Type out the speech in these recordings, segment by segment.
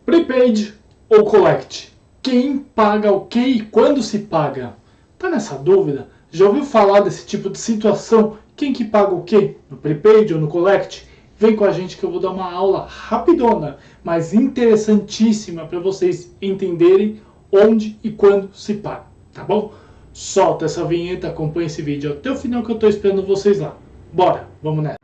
Prepaid ou collect? Quem paga o que e quando se paga? Tá nessa dúvida? Já ouviu falar desse tipo de situação? Quem que paga o que? No prepaid ou no collect? Vem com a gente que eu vou dar uma aula rapidona, mas interessantíssima para vocês entenderem onde e quando se paga, tá bom? Solta essa vinheta, acompanha esse vídeo até o final que eu tô esperando vocês lá. Bora, vamos nessa.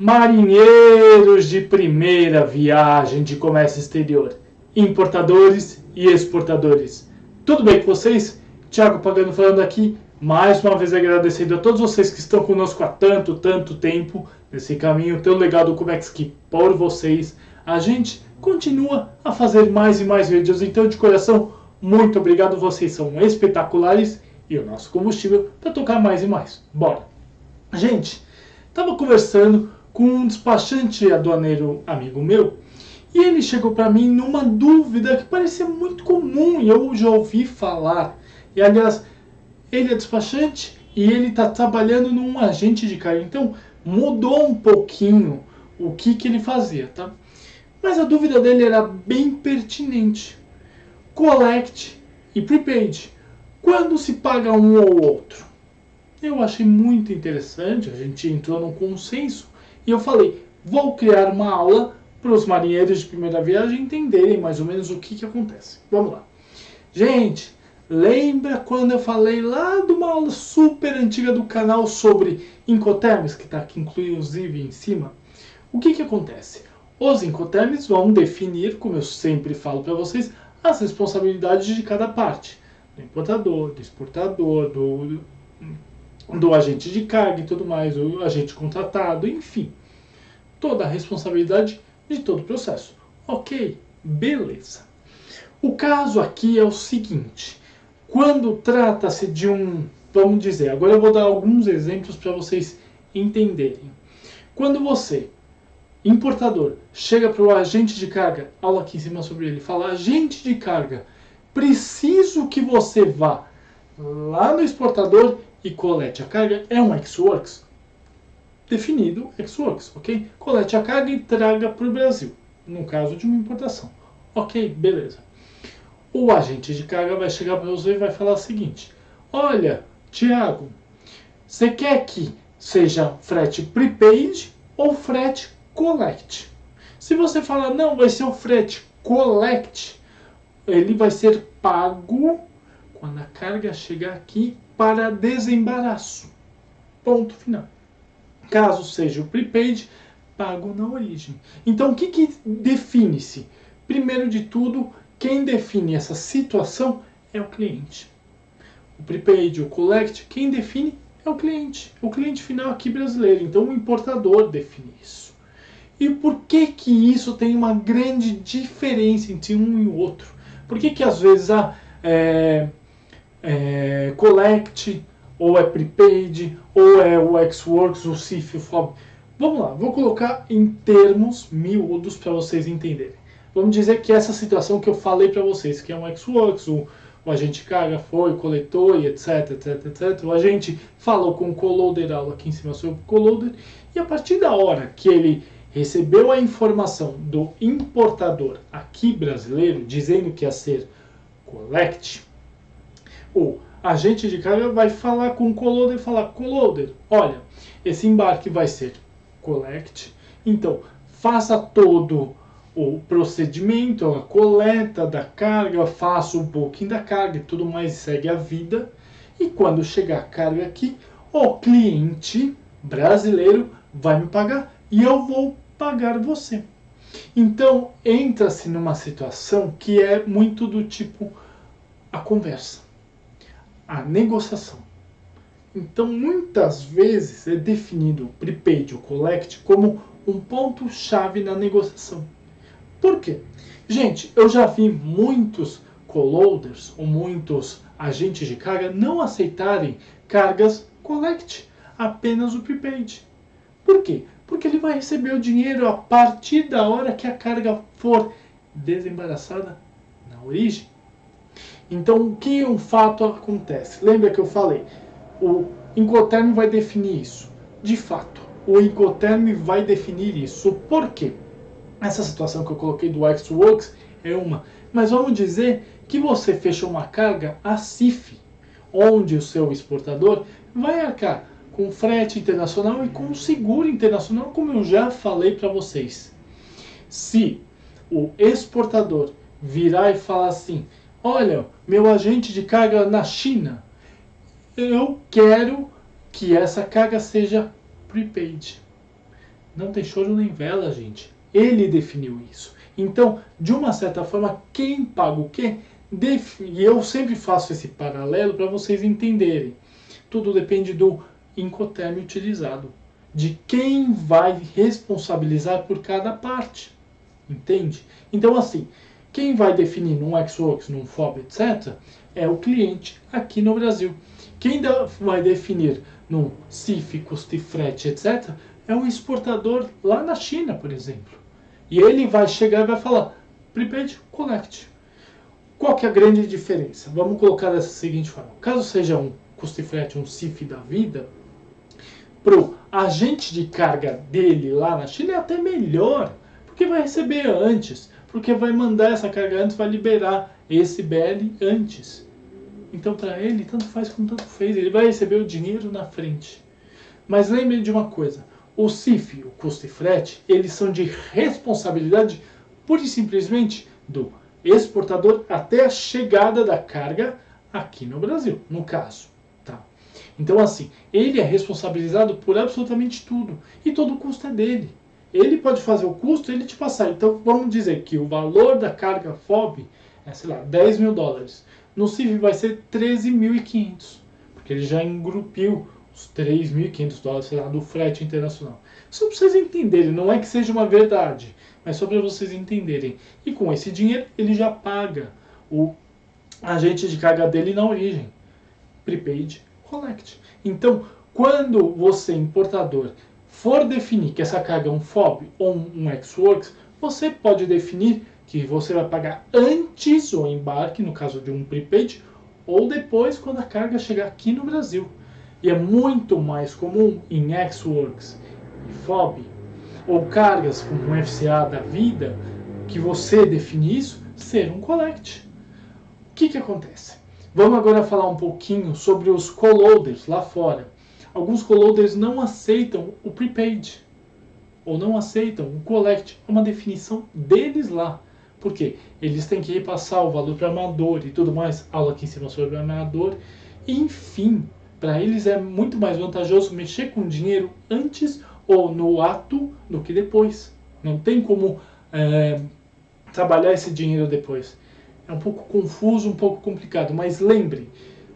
Marinheiros de primeira viagem de comércio exterior, importadores e exportadores. Tudo bem com vocês? Thiago Pagano falando aqui, mais uma vez agradecendo a todos vocês que estão conosco há tanto tempo, nesse caminho tão legal do Comex que por vocês a gente continua a fazer mais e mais vídeos. Então, de coração, muito obrigado, vocês são espetaculares e o nosso combustível para tocar mais e mais. Bora! Gente, estava conversando com um despachante aduaneiro amigo meu, e ele chegou para mim numa dúvida que parecia muito comum e eu já ouvi falar. E aliás, ele é despachante e ele está trabalhando num agente de carga, então mudou um pouquinho o que ele fazia, tá? Mas a dúvida dele era bem pertinente. Collect e prepaid, quando se paga um ou outro? Eu achei muito interessante, a gente entrou num consenso e eu falei, vou criar uma aula para os marinheiros de primeira viagem entenderem mais ou menos o que acontece. Vamos lá. Gente, lembra quando eu falei lá de uma aula super antiga do canal sobre Incoterms, que está aqui inclusive em cima? O que acontece? Os Incoterms vão definir, como eu sempre falo para vocês, as responsabilidades de cada parte. Do importador, do exportador, do agente de carga e tudo mais, o agente contratado, enfim. Toda a responsabilidade de todo o processo. Ok, beleza. O caso aqui é o seguinte, quando trata-se de vamos dizer, agora eu vou dar alguns exemplos para vocês entenderem. Quando você, importador, chega para o agente de carga, aula aqui em cima sobre ele, fala, agente de carga, preciso que você vá lá no exportador e colete a carga, é um ex-works definido, ex-works, ok? Colete a carga e traga para o Brasil, no caso de uma importação. Ok, beleza. O agente de carga vai chegar para você e vai falar o seguinte, olha, Thiago, você quer que seja frete prepaid ou frete collect? Se você falar, não, vai ser o frete collect, ele vai ser pago quando a carga chegar aqui para desembaraço. Ponto final. Caso seja o prepaid, pago na origem. Então, o que define-se? Primeiro de tudo, quem define essa situação é o cliente. O prepaid, o collect, quem define é o cliente. O cliente final aqui brasileiro. Então, o importador define isso. E por que isso tem uma grande diferença entre um e o outro? Por que às vezes há collect, ou é prepaid, ou é o ex-works, o CIF, o FOB. Vamos lá, vou colocar em termos miúdos para vocês entenderem. Vamos dizer que essa situação que eu falei para vocês, que é um ex-works, o agente carga foi, coletou e etc. O agente falou com o coloader, aula aqui em cima sobre o coloader, e a partir da hora que ele recebeu a informação do importador aqui brasileiro, dizendo que ia ser collect, o agente de carga vai falar com o coloader e falar, coloader, olha, esse embarque vai ser collect, então faça todo o procedimento, a coleta da carga, faça o booking da carga e tudo mais, segue a vida, e quando chegar a carga aqui, o cliente brasileiro vai me pagar e eu vou pagar você. Então entra-se numa situação que é muito do tipo a conversa, a negociação. Então, muitas vezes é definido o prepaid ou collect como um ponto-chave na negociação. Por quê? Gente, eu já vi muitos coloaders ou muitos agentes de carga não aceitarem cargas collect, apenas o prepaid. Por quê? Porque ele vai receber o dinheiro a partir da hora que a carga for desembaraçada na origem. Então, o que um fato acontece? Lembra que eu falei? O Incoterm vai definir isso. De fato, o Incoterm vai definir isso. Por quê? Essa situação que eu coloquei do Xworks é uma. Mas vamos dizer que você fechou uma carga a CIF, onde o seu exportador vai arcar com frete internacional e com seguro internacional, como eu já falei para vocês. Se o exportador virar e falar assim, olha, meu agente de carga na China, eu quero que essa carga seja prepaid. Não tem choro nem vela, gente. Ele definiu isso. Então, de uma certa forma, quem paga o quê? E eu sempre faço esse paralelo para vocês entenderem. Tudo depende do Incoterm utilizado. De quem vai responsabilizar por cada parte. Entende? Então, assim, quem vai definir num Xworks, num FOB, etc., é o cliente aqui no Brasil. Quem vai definir num CIF, custo e frete, etc., é o exportador lá na China, por exemplo. E ele vai chegar e vai falar, prepaid, collect. Qual que é a grande diferença? Vamos colocar dessa seguinte forma. Caso seja um custo e frete, um CIF da vida, para o agente de carga dele lá na China é até melhor, porque vai receber antes, porque vai mandar essa carga antes, vai liberar esse BL antes. Então, para ele, tanto faz como tanto fez, ele vai receber o dinheiro na frente. Mas lembrem de uma coisa, o CIF, o custo e frete, eles são de responsabilidade pura e simplesmente do exportador até a chegada da carga aqui no Brasil, no caso. Tá? Então, assim, ele é responsabilizado por absolutamente tudo e todo o custo é dele. Ele pode fazer o custo e ele te passar. Então, vamos dizer que o valor da carga FOB é, sei lá, 10 mil dólares. No CIF vai ser 13.500, porque ele já engrupiu os 3.500 dólares, sei lá, do frete internacional. Só para vocês entenderem, não é que seja uma verdade, mas só para vocês entenderem. E com esse dinheiro, ele já paga o agente de carga dele na origem. Prepaid, collect. Então, quando você, importador, for definir que essa carga é um FOB ou um Xworks, você pode definir que você vai pagar antes o embarque, no caso de um prepaid, ou depois quando a carga chegar aqui no Brasil. E é muito mais comum em Xworks e FOB, ou cargas como um FCA da vida, que você define isso, ser um collect. O que acontece? Vamos agora falar um pouquinho sobre os coloaders lá fora. Alguns coloaders não aceitam o prepaid, ou não aceitam o collect. É uma definição deles lá. Por quê? Eles têm que repassar o valor para armador e tudo mais. Aula aqui em cima sobre armador. Enfim, para eles é muito mais vantajoso mexer com dinheiro antes ou no ato do que depois. Não tem como trabalhar esse dinheiro depois. É um pouco confuso, um pouco complicado. Mas lembre,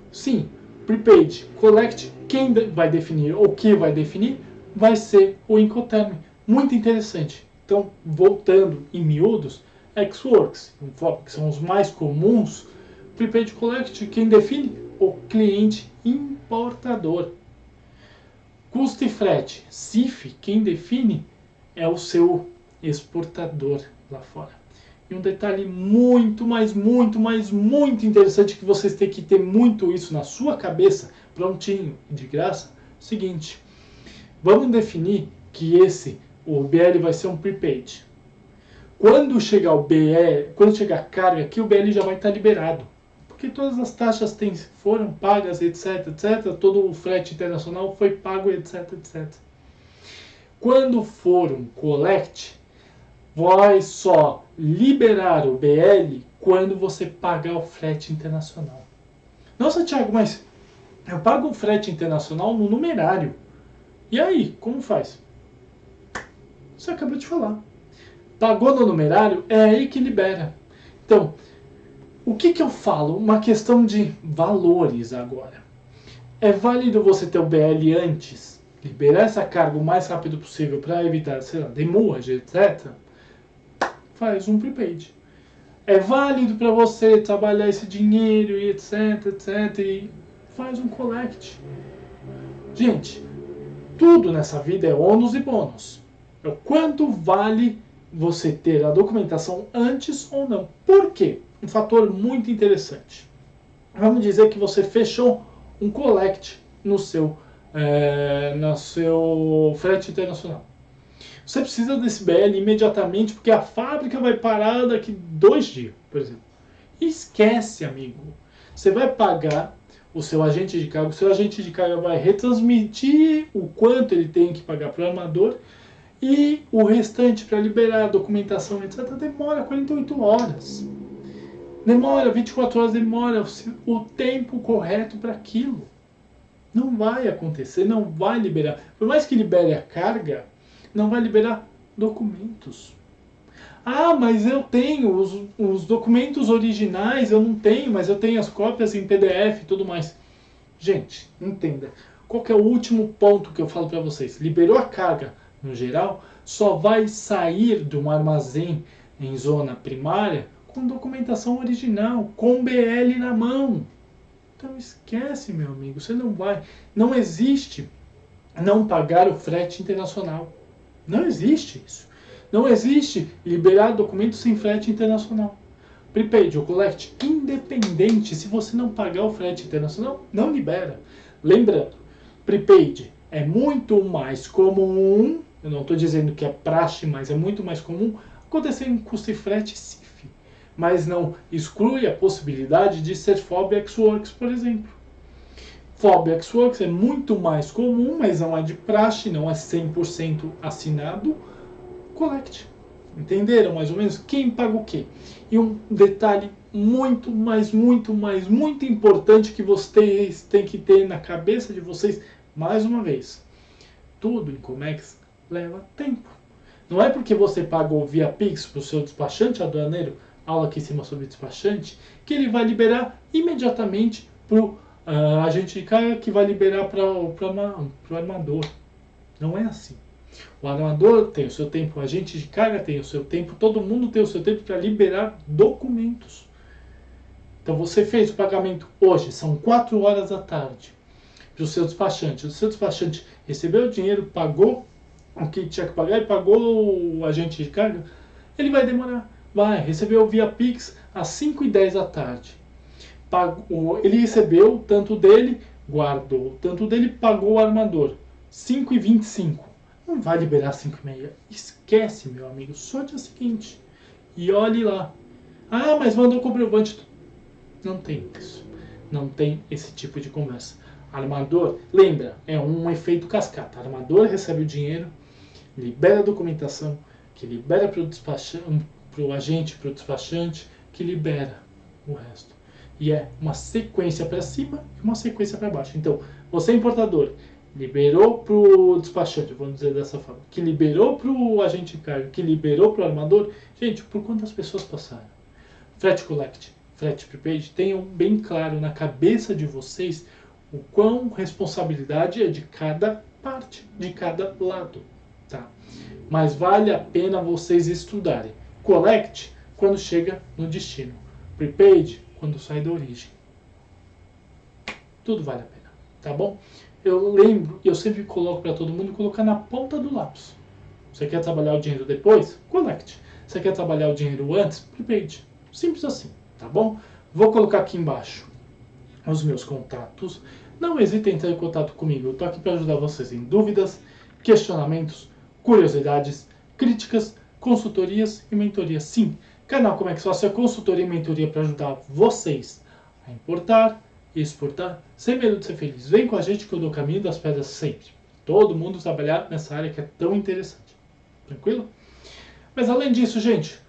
sim, prepaid, collect, quem vai definir ou que vai definir vai ser o Incoterm. Muito interessante. Então, voltando em miúdos, Xworks, que são os mais comuns, prepaid collect, quem define? O cliente importador. Custo e frete, CIF, quem define é o seu exportador lá fora. E um detalhe muito interessante que vocês têm que ter muito isso na sua cabeça, prontinho e de graça, seguinte, vamos definir que o BL vai ser um prepaid. Quando chegar o BL, quando chegar a carga aqui, o BL já vai estar liberado. Porque todas as taxas foram pagas, etc, todo o frete internacional foi pago, etc. Quando for um collect, vai só liberar o BL quando você pagar o frete internacional. Nossa, Thiago, mas eu pago o frete internacional no numerário. E aí, como faz? Você acabou de falar. Pagou no numerário, é aí que libera. Então, o que eu falo? Uma questão de valores agora. É válido você ter o BL antes, liberar essa carga o mais rápido possível para evitar, sei lá, demurrage, etc. Faz um prepaid. É válido para você trabalhar esse dinheiro e etc, e faz um collect. Gente, tudo nessa vida é ônus e bônus. É o quanto vale você ter a documentação antes ou não. Por quê? Um fator muito interessante. Vamos dizer que você fechou um collect no seu frete internacional. Você precisa desse BL imediatamente porque a fábrica vai parar daqui 2 dias, por exemplo. Esquece, amigo. Você vai pagar o seu agente de carga, o seu agente de carga vai retransmitir o quanto ele tem que pagar para o armador e o restante para liberar a documentação, etc. demora 48 horas. Demora 24 horas, demora o tempo correto para aquilo. Não vai acontecer, não vai liberar. Por mais que libere a carga, não vai liberar documentos. Ah, mas eu tenho os documentos originais, eu não tenho, mas eu tenho as cópias em PDF e tudo mais. Gente, entenda. Qual que é o último ponto que eu falo para vocês? Liberou a carga, no geral, só vai sair de um armazém em zona primária com documentação original, com BL na mão. Então esquece, meu amigo, você não vai. Não existe não pagar o frete internacional. Não existe isso. Não existe liberar documentos sem frete internacional. Prepaid ou collect, independente, se você não pagar o frete internacional, não libera. Lembrando, prepaid é muito mais comum, eu não estou dizendo que é praxe, mas é muito mais comum acontecer em custo e frete CIF. Mas não exclui a possibilidade de ser FOB Ex-Works, por exemplo. FOB Ex-Works é muito mais comum, mas não é de praxe, não é 100% assinado. Collect. Entenderam mais ou menos quem paga o quê? E um detalhe muito importante que vocês têm que ter na cabeça de vocês, mais uma vez. Tudo em Comex leva tempo. Não é porque você pagou via Pix para o seu despachante aduaneiro, aula aqui em cima sobre despachante, que ele vai liberar imediatamente para o agente de carga, que vai liberar para o armador. Não é assim. O armador tem o seu tempo, o agente de carga tem o seu tempo, todo mundo tem o seu tempo para liberar documentos. Então você fez o pagamento hoje, são 4 horas da tarde, para o seu despachante. O seu despachante recebeu o dinheiro, pagou o que tinha que pagar e pagou o agente de carga, ele vai demorar. Vai, recebeu via Pix às 5h10 da tarde. Ele recebeu tanto dele, guardou tanto dele, pagou o armador. 5h25. Não vai liberar 5h30. Esquece, meu amigo. Só dia seguinte. E olhe lá. Ah, mas mandou comprovante. Não tem isso. Não tem esse tipo de conversa. Armador, lembra, é um efeito cascata. Armador recebe o dinheiro, libera a documentação, que libera para o agente, para o despachante, que libera o resto. E é uma sequência para cima e uma sequência para baixo. Então, você é importador, liberou para o despachante, vamos dizer dessa forma, que liberou para o agente de carga, que liberou para o armador. Gente, por quantas pessoas passaram? Frete collect, frete prepaid, tenham bem claro na cabeça de vocês o quão responsabilidade é de cada parte, de cada lado. Tá? Mas vale a pena vocês estudarem. Collect, quando chega no destino. Prepaid, quando sai da origem. Tudo vale a pena, tá bom? Eu lembro, e eu sempre coloco para todo mundo, colocar na ponta do lápis. Você quer trabalhar o dinheiro depois? Collect. Você quer trabalhar o dinheiro antes? Prepaid. Simples assim, tá bom? Vou colocar aqui embaixo os meus contatos. Não hesitem em entrar em contato comigo. Eu estou aqui para ajudar vocês em dúvidas, questionamentos, curiosidades, críticas, consultorias e mentorias. Sim, canal Como é que Fácil é consultoria e mentoria para ajudar vocês a importar e exportar sem medo de ser feliz. Vem com a gente que eu dou o caminho das pedras sempre. Todo mundo trabalhar nessa área que é tão interessante. Tranquilo? Mas além disso, gente,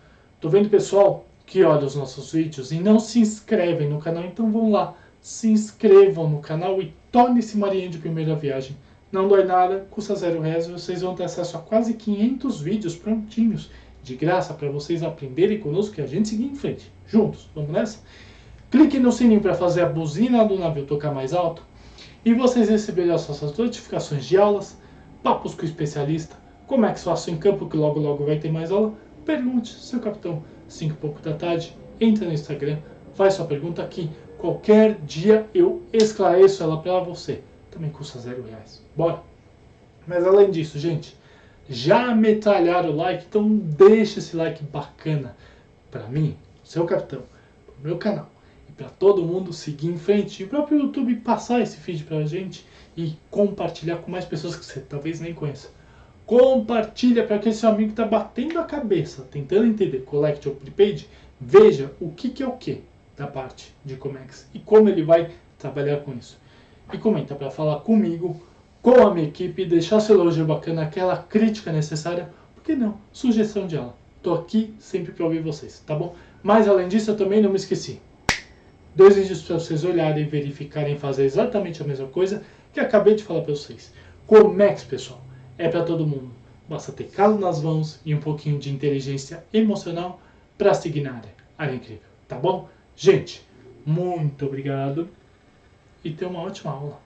tô vendo pessoal que olha os nossos vídeos e não se inscrevem no canal, então vão lá, se inscrevam no canal e torne-se marinheiro de primeira viagem. Não dói nada, custa R$0 e vocês vão ter acesso a quase 500 vídeos prontinhos, de graça, para vocês aprenderem conosco e a gente seguir em frente. Juntos, vamos nessa? Clique no sininho para fazer a buzina do navio tocar mais alto e vocês receberão as nossas notificações de aulas, papos com o especialista, como é que faço em campo, que logo logo vai ter mais aula. Pergunte, seu capitão, 5 e pouco da tarde, entra no Instagram, faz sua pergunta aqui. Qualquer dia eu esclareço ela para você. Também custa R$0. Bora? Mas além disso, gente, já metralharam o like, então deixa esse like bacana para mim, seu capitão, pro meu canal, e para todo mundo seguir em frente e o próprio YouTube passar esse feed pra gente e compartilhar com mais pessoas que você talvez nem conheça. Compartilha para aquele seu amigo que está batendo a cabeça, tentando entender Collect ou Prepaid, veja o que é o que da parte de Comex e como ele vai trabalhar com isso. E comenta para falar comigo, com a minha equipe, deixar seu elogio bacana, aquela crítica necessária, por que não? Sugestão de aula. Estou aqui sempre para ouvir vocês, tá bom? Mas além disso, eu também não me esqueci. 2 vídeos para vocês olharem, verificarem, fazer exatamente a mesma coisa que acabei de falar para vocês. Comex, pessoal, é para todo mundo. Basta ter calo nas mãos e um pouquinho de inteligência emocional para seguir na área. Área incrível, tá bom? Gente, muito obrigado e tenha uma ótima aula.